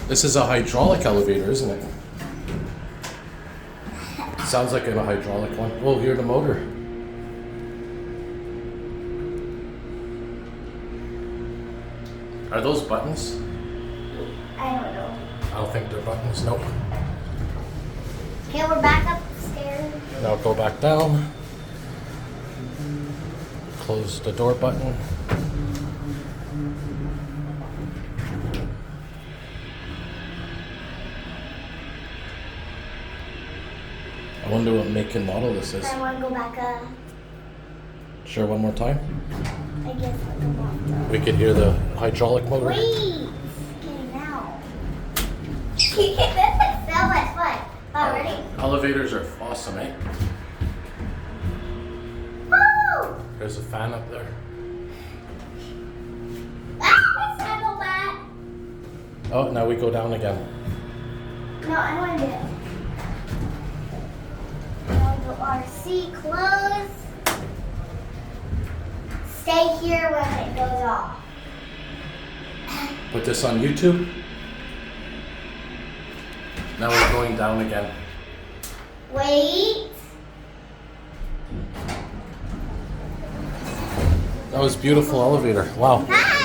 This is a hydraulic elevator, isn't it? Sounds like a hydraulic one. Oh, hear the motor. Are those buttons? I don't know. I don't think they're buttons, nope. Okay, we're back upstairs. Now go back down. Close the door button. I wonder what make and model this is. I want to go back up. Sure, one more time. I guess I'll go back up. We could hear the hydraulic motor. Wait! Okay, now. This is so much fun. Oh, ready? Elevators are awesome, eh? Woo! There's a fan up there. Ah, let's handle that. Oh, now we go down again. No, I don't want to do it. Now we go RC, close. Stay here when it goes off. Put this on YouTube. Now we're going down again. Wait. That was a beautiful elevator. Wow. Ah!